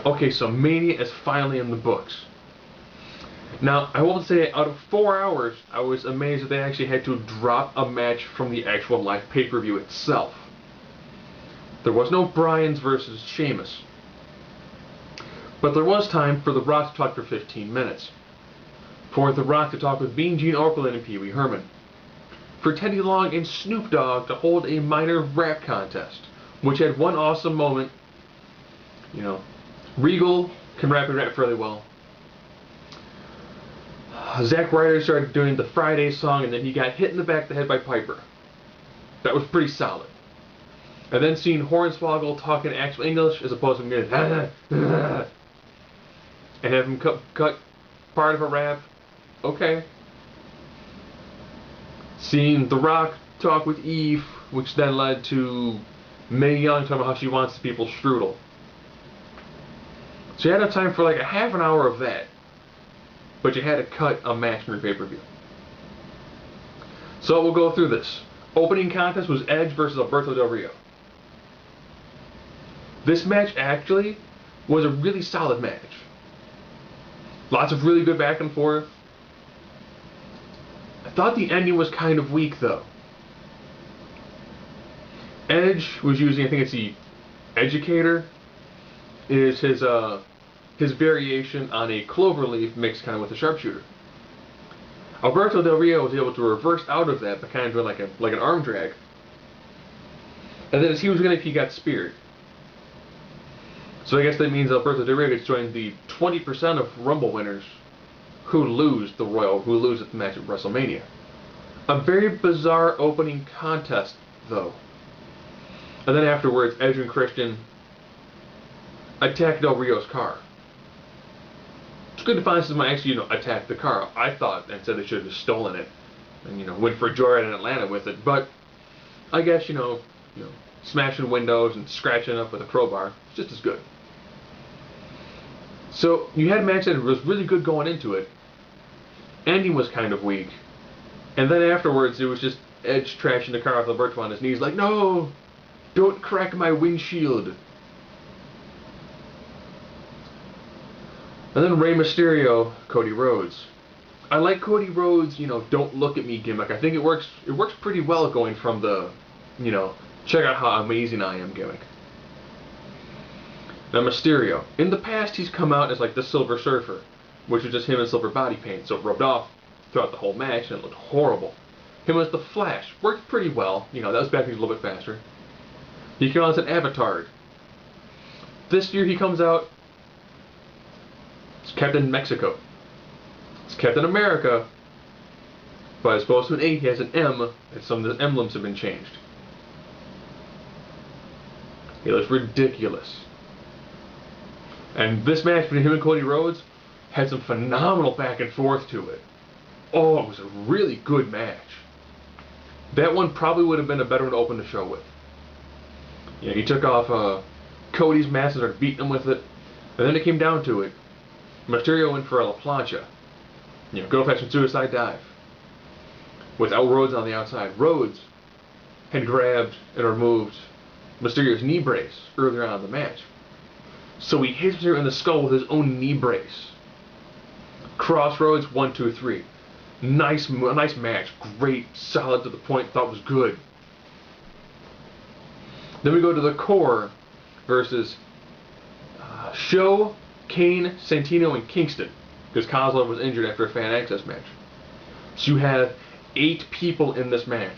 Okay, so Mania is finally in the books. Now, I will say, out of 4 hours, I was amazed that they actually had to drop a match from the actual live pay-per-view itself. There was no Bryan's versus Sheamus. But there was time for The Rock to talk for 15 minutes. For The Rock to talk with Mean Gene Okerlund and Pee Wee Herman. For Teddy Long and Snoop Dogg to hold a minor rap contest, which had one awesome moment. You know, Regal can rap and rap fairly well. Zack Ryder started doing the Friday song, and then he got hit in the back of the head by Piper. That was pretty solid. And then seeing Hornswoggle talking actual English as opposed to him going and have him cut part of a rap. Okay. Seeing The Rock talk with Eve, which then led to Mae Young talking about how she wants the people's strudel. So you had enough time for like a half an hour of that. But you had to cut a match from your pay-per-view. So we'll go through this. Opening contest was Edge versus Alberto Del Rio. This match actually was a really solid match. Lots of really good back and forth. I thought the ending was kind of weak though. Edge was using, I think it's the Educator, is his variation on a cloverleaf mixed kind of with a sharpshooter. Alberto Del Rio was able to reverse out of that by kind of doing like an arm drag. And then as he was going to, he got speared. So I guess that means Alberto Del Rio gets joined the 20% of Rumble winners who lose at the match at WrestleMania. A very bizarre opening contest, though. And then afterwards, Edge and Christian attacked Del Rio's car. It's good to find someone actually, attacked the car. I thought and said they should have stolen it, and went for a joyride in Atlanta with it. But I guess smashing windows and scratching up with a crowbar, just as good. So you had a match that was really good going into it. Ending was kind of weak, and then afterwards it was just Edge trashing the car with Alberto on his knees, like, "No, don't crack my windshield." And then Rey Mysterio, Cody Rhodes. I like Cody Rhodes, don't look at me gimmick. I think it works pretty well going from the, check out how amazing I am gimmick. Now Mysterio. In the past he's come out as like the Silver Surfer, which was just him in silver body paint, so it rubbed off throughout the whole match and it looked horrible. Him as the Flash worked pretty well, that was back when he was a little bit faster. He came out as an Avatar. This year he comes out as Captain Mexico. It's Captain America, but as opposed to an A, he has an M, and some of the emblems have been changed. He looks ridiculous. And this match between him and Cody Rhodes had some phenomenal back and forth to it. Oh, it was a really good match. That one probably would have been a better one to open the show with. He took off Cody's mask and started beating him with it. And then it came down to it. Mysterio went for a La Plancha. Go fashion suicide dive. Without Rhodes on the outside. Rhodes had grabbed and removed Mysterio's knee brace earlier on in the match. So he hits Mysterio in the skull with his own knee brace. Crossroads, 1, 2, 3. Nice match. Great, solid to the point. Thought was good. Then we go to the Core versus Show, Kane, Santino, and Kingston, because Kozlov was injured after a fan access match. So you have 8 people in this match.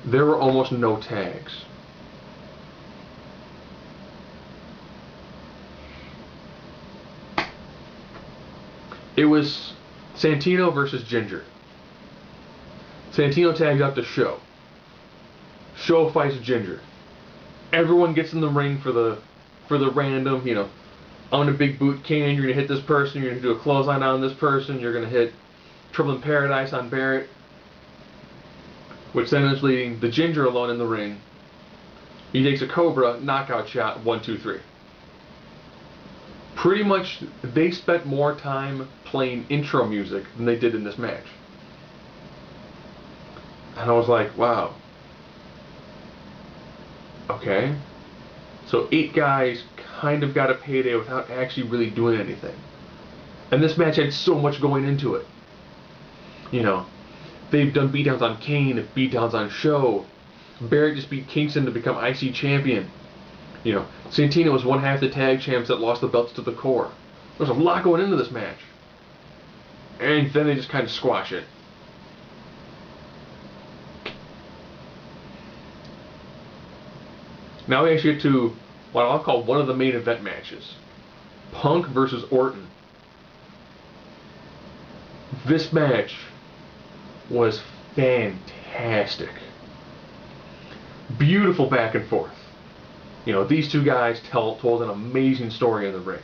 There were almost no tags. It was Santino versus Ginger. Santino tags out to Show. Show fights Ginger. Everyone gets in the ring for the random, I'm gonna big boot Kane, you're gonna hit this person, you're gonna do a clothesline on this person, you're gonna hit Trouble in Paradise on Barrett. Which then is leading the Ginger alone in the ring. He takes a Cobra knockout shot, 1, 2, 3. Pretty much, they spent more time playing intro music than they did in this match. And I was like, wow. Okay. So 8 guys kind of got a payday without actually really doing anything. And this match had so much going into it. You know, they've done beatdowns on Kane, beatdowns on Show. Barrett just beat Kingston to become IC champion. You know, Santino was one half the tag champs that lost the belts to the Core. There's a lot going into this match. And then they just kind of squash it. Now we actually get to what I'll call one of the main event matches. Punk versus Orton. This match was fantastic. Beautiful back and forth. You know, these two guys told an amazing story in the ring.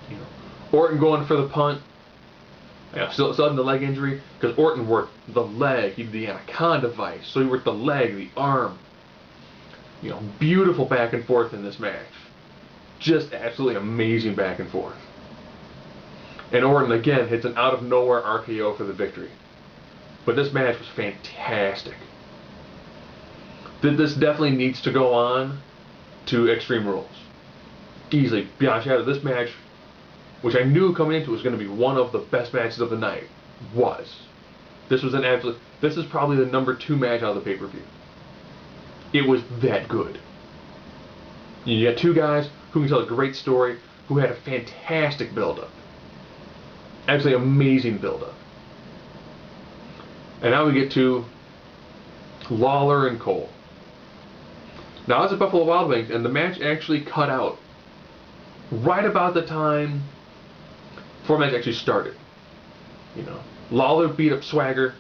You know, Orton going for the punt. Yeah, still having the leg injury because Orton worked the leg. He did the Anaconda Vice, so he worked the leg, the arm. You know, beautiful back and forth in this match. Just absolutely amazing back and forth. And Orton again hits an out of nowhere RKO for the victory. But this match was fantastic. This definitely needs to go on to Extreme Rules. Easily, beyond shadow, this match, which I knew coming into was going to be one of the best matches of the night, was. This was an absolute. This is probably the number 2 match out of the pay-per-view. It was that good. You got 2 guys who can tell a great story, who had a fantastic build-up. Absolutely amazing build-up. And now we get to Lawler and Cole. Now I was at Buffalo Wild Wings, and the match actually cut out right about the time before the match actually started. You know, Lawler beat up Swagger.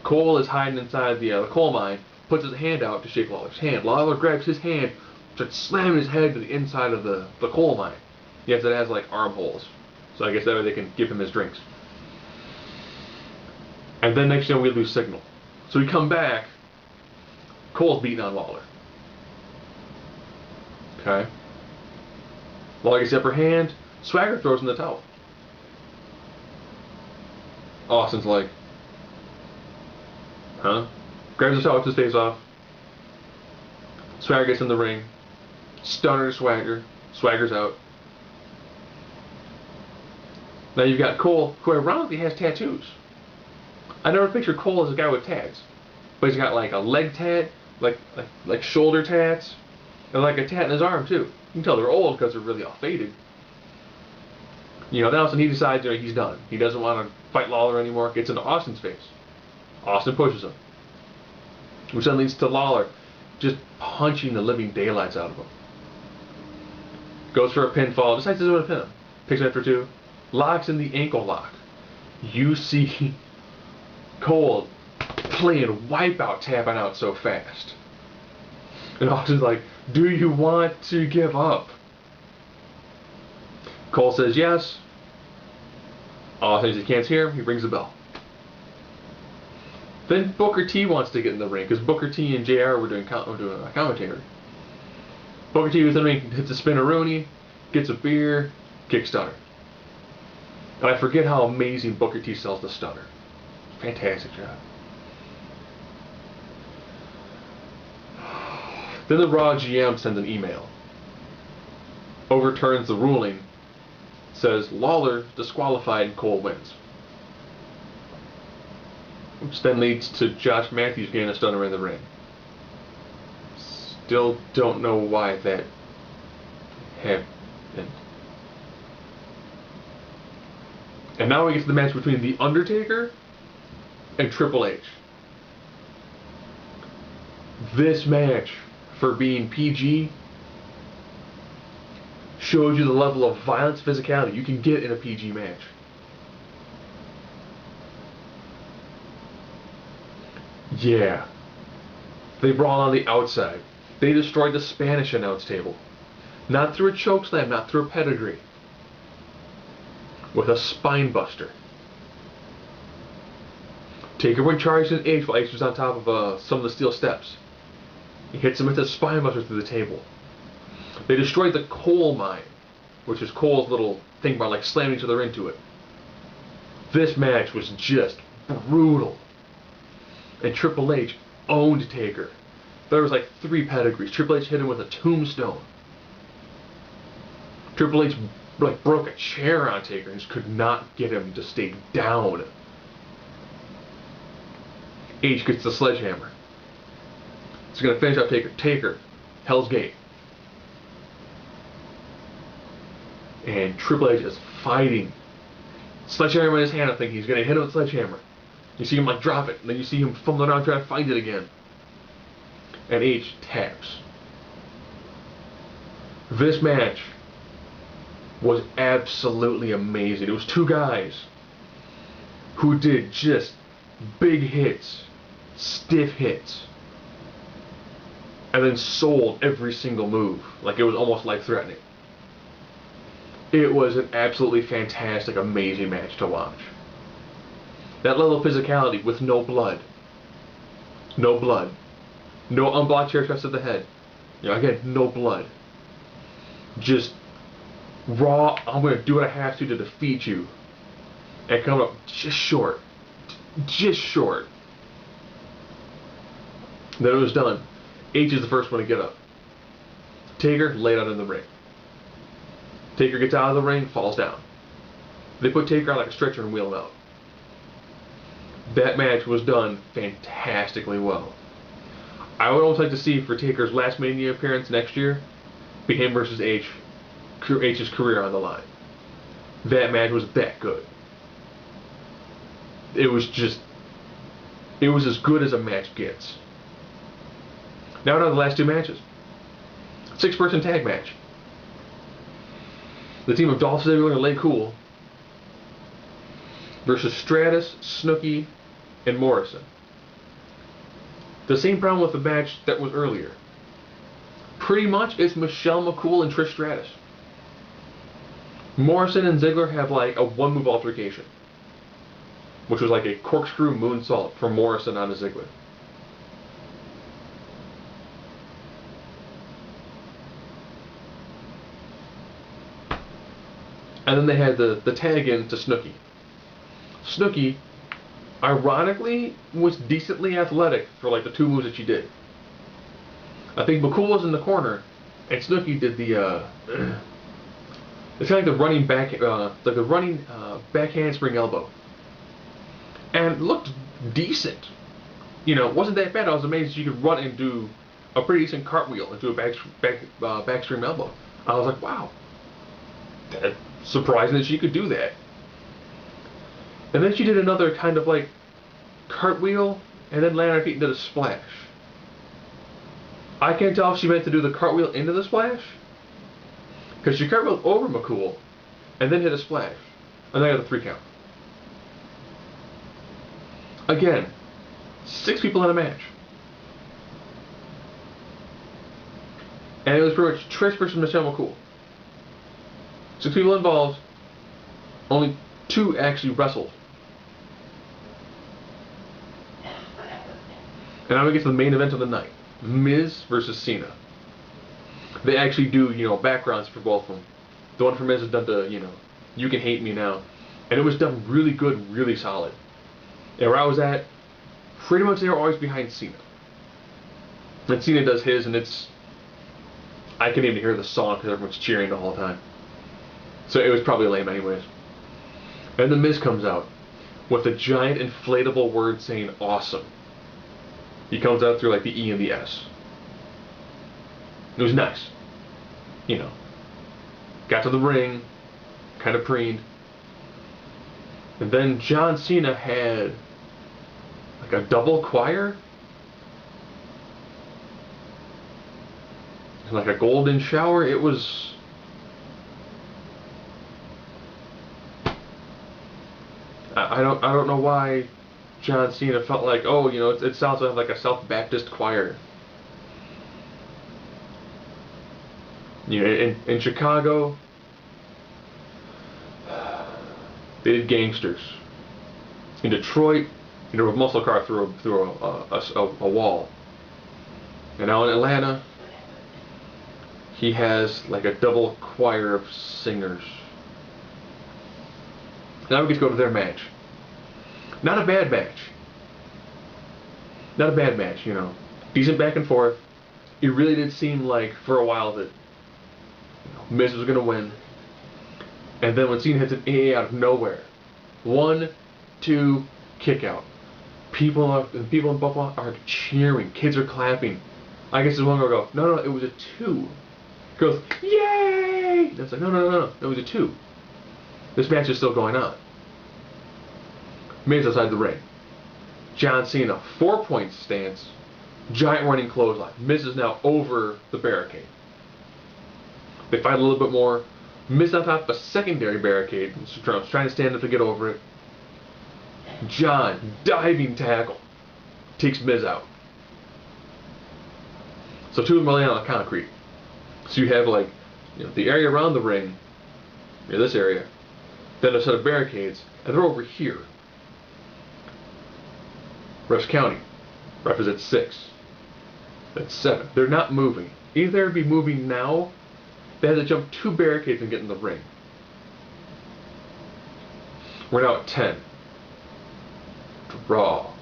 Cole is hiding inside the coal mine, puts his hand out to shake Lawler's hand. Lawler grabs his hand, starts slamming his head to the inside of the coal mine. Yes, it has like armholes, so I guess that way they can give him his drinks. And then next thing we lose signal. So we come back, Cole's beating on Lawler. Okay. Lawler gets the upper hand, Swagger throws in the towel. Austin's like, huh? Grabs the towel, takes his face off. Swagger gets in the ring. Stunner to Swagger. Swagger's out. Now you've got Cole, who ironically has tattoos. I never pictured Cole as a guy with tats, but he's got like a leg tat, like shoulder tats, and like a tat in his arm too. You can tell they're old because they're really all faded. You know, then all of a sudden he decides, you know, he's done. He doesn't want to fight Lawler anymore. Gets into Austin's face. Austin pushes him, which then leads to Lawler just punching the living daylights out of him. Goes for a pinfall, decides to do a pin him. Picks him up for 2, locks in the ankle lock. You see Cole playing Wipeout, tapping out so fast. And Austin's like, do you want to give up? Cole says yes. Austin says he can't hear him, he rings the bell. Then Booker T wants to get in the ring, because Booker T and JR were doing a commentary. Booker T was in the ring, hits a spinneroonie, gets a beer, kicks stunner. And I forget how amazing Booker T sells the stunner. Fantastic job. Then the Raw GM sends an email. Overturns the ruling. Says Lawler disqualified and Cole wins. Which then leads to Josh Matthews getting a stunner in the ring. Still don't know why that happened. And now we get to the match between The Undertaker and Triple H. This match, for being PG, shows you the level of violence, physicality you can get in a PG match. Yeah. They brawl on the outside. They destroyed the Spanish announce table. Not through a chokeslam, not through a pedigree. With a spine buster. Taker went charging at H while H was on top of some of the steel steps. He hits him with a spine buster through the table. They destroyed the coal mine, which is Cole's little thing about like slamming each other into it. This match was just brutal. and Triple H owned Taker. There was like 3 pedigrees. Triple H hit him with a tombstone. Triple H like broke a chair on Taker and just could not get him to stay down. H gets the sledgehammer. He's gonna finish up Taker. Taker, Hell's Gate. And Triple H is fighting. Sledgehammer in his hand, I think he's gonna hit him with the sledgehammer. You see him like drop it, and then you see him fumbling around trying to find it again. And H taps. This match was absolutely amazing. It was 2 guys who did just big hits, stiff hits, and then sold every single move like it was almost life-threatening. It was an absolutely fantastic, amazing match to watch. That level of physicality with no blood. No blood. No unblocked chair shots to the head. You know, again, no blood. Just raw, I'm going to do what I have to defeat you. And come up just short. Just short. Then it was done. H is the first one to get up. Taker laid out in the ring. Taker gets out of the ring, falls down. They put Taker on like a stretcher and wheel him out. That match was done fantastically well. I would almost like to see for Taker's last Mania appearance next year, be him versus H, H's career on the line. That match was that good. It was as good as a match gets. Now to the last 2 matches. 6-person tag match. The team of Dolph Ziggler and Lay Cool versus Stratus, Snooki, and Morrison. The same problem with the match that was earlier. Pretty much it's Michelle McCool and Trish Stratus. Morrison and Ziggler have like a 1-move altercation, which was like a corkscrew moonsault from Morrison onto Ziggler. And then they had the tag in to Snooki. Snooki, ironically, was decently athletic for like the 2 moves that she did. I think McCool was in the corner, and Snooki did the it's kind of like the running back, back handspring elbow, and looked decent. You know, it wasn't that bad. I was amazed she could run and do a pretty decent cartwheel and do a backstream elbow. I was like, wow, that's surprising that she could do that. And then she did another kind of like cartwheel and then landed her feet into the splash. I can't tell if she meant to do the cartwheel into the splash, because she cartwheeled over McCool and then hit a splash, and then got a 3 count. Again, 6 people in a match. And it was pretty much Trish versus Michelle McCool. 6 people involved, only 2 actually wrestled. And now we get to the main event of the night. Miz versus Cena. They actually do, you know, backgrounds for both of them. The one for Miz is done to, you know, You Can Hate Me Now. And it was done really good, really solid. And where I was at, pretty much they were always behind Cena. And Cena does his, and it's... I can't even hear the song because everyone's cheering the whole time. So it was probably lame anyways. And the Miz comes out with a giant inflatable word saying awesome. He comes out through like the E and the S. It was nice. You know. Got to the ring, kind of preened. And then John Cena had like a double choir. Like a golden shower. It was... I don't know why John Cena felt like, oh, you know, it sounds like a South Baptist choir. You know, in Chicago, they did Gangsters. In Detroit, he drove a muscle car through a wall. And now in Atlanta, he has like a double choir of singers. Now we get to go to their match. Not a bad match. Not a bad match, decent back and forth. It really did seem like for a while that Miz was gonna win, and then when Cena hits an AA out of nowhere, 1, 2, kick out. People in Buffalo are cheering. Kids are clapping. I guess there's one girl go, no, it was a 2. Girls, yay! And it's like, no, it was a 2. This match is still going on. Miz outside the ring. John Cena, 4-point stance, giant running clothesline. Miz is now over the barricade. They fight a little bit more. Miz on top of a secondary barricade. Trying to stand up to get over it. John, diving tackle, takes Miz out. So 2 of them are laying on the concrete. So you have the area around the ring, near this area, then a set of barricades, and they're over here. Refs counting. Ref is at 6. That's 7. They're not moving. Either they'd be moving now, they had to jump 2 barricades and get in the ring. We're now at 10. Draw.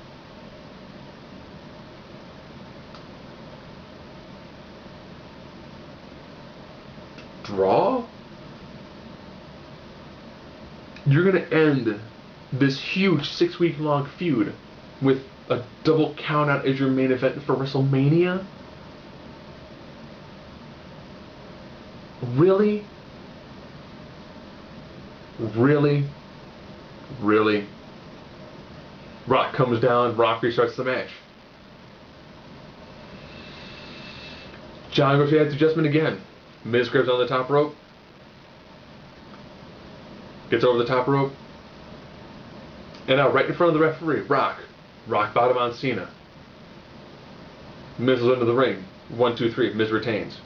Draw? You're going to end this huge 6-week-long feud with a double count-out as your main event for WrestleMania? Really? Really? Really? Rock comes down, Rock restarts the match. John goes for the adjustment again. Miz grabs on the top rope. Gets over the top rope. And now right in front of the referee, Rock. Rock bottom on Cena. Miz is into the ring. 1, 2, 3. Miz retains.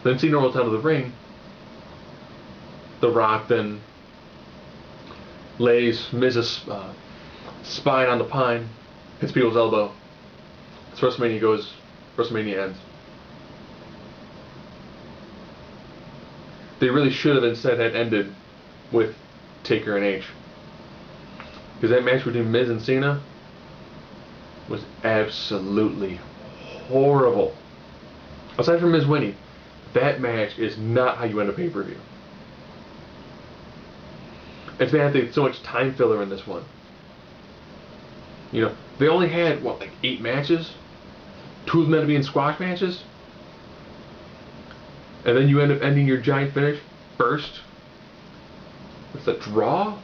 Then Cena rolls out of the ring. The Rock then lays Miz's spine on the pine, hits people's elbow. As WrestleMania ends. They really should have instead had ended with Taker and H. Because that match between Miz and Cena was absolutely horrible. Aside from Miz winning, that match is not how you end a pay-per-view. It's bad they had so much time filler in this one. They only had, 8 matches? 2 of them had to be in squash matches? And then you end up ending your giant finish first with a draw?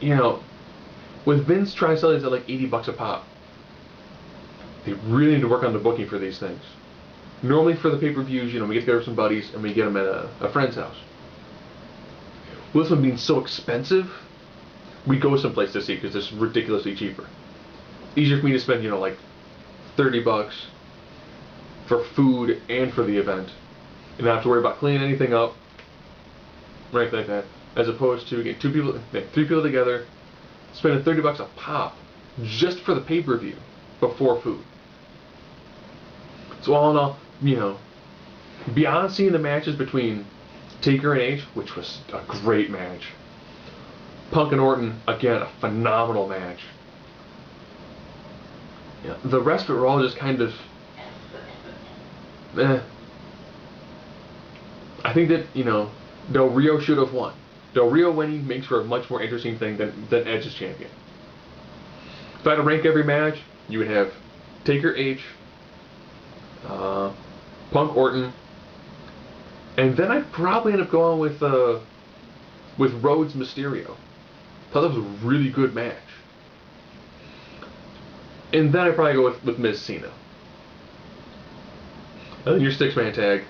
With Vince trying to sell these at $80 a pop, they really need to work on the booking for these things. Normally for the pay-per-views, we get together with some buddies and we get them at a friend's house. With this one being so expensive, we go someplace to see because it's ridiculously cheaper. Easier for me to spend, $30 for food and for the event, and not have to worry about cleaning anything up, or anything like that, as opposed to getting 3 people together, spending $30 a pop just for the pay-per-view before food. So all in all, beyond seeing the matches between Taker and H, which was a great match, Punk and Orton, again, a phenomenal match. The rest of it were all just kind of I think that, Del Rio should have won. Del Rio winning makes for a much more interesting thing than Edge as champion. If I had to rank every match, you would have Taker H, Punk Orton, and then I'd probably end up going with Rhodes Mysterio. I thought that was a really good match. And then I'd probably go with Miz Cena. And then your 6-man tag.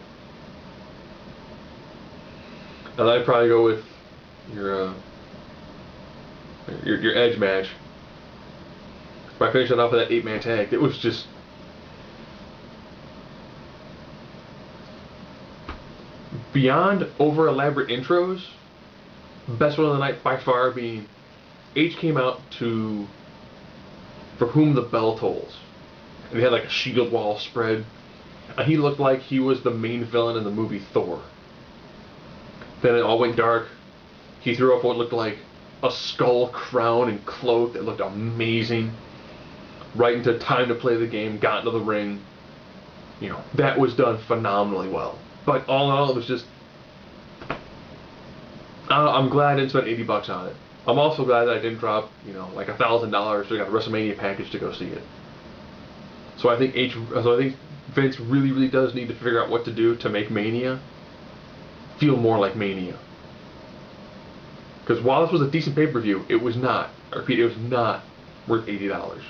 And I'd probably go with your Edge match. By finishing off with that 8-man tag, it was just beyond over elaborate intros. Best one of the night by far being H came out to For Whom the Bell Tolls, and they had a shield wall spread. and he looked like he was the main villain in the movie Thor. Then it all went dark. He threw up what looked like a skull crown and cloak that looked amazing. Right into time to play the game, got into the ring. That was done phenomenally well. But all in all, it was just. I'm glad I didn't spend $80 on it. I'm also glad that I didn't drop, like $1,000 so I got a WrestleMania package to go see it. So I think Vince really, really does need to figure out what to do to make Mania feel more like Mania. Because while this was a decent pay-per-view, it was not. I repeat, it was not worth $80.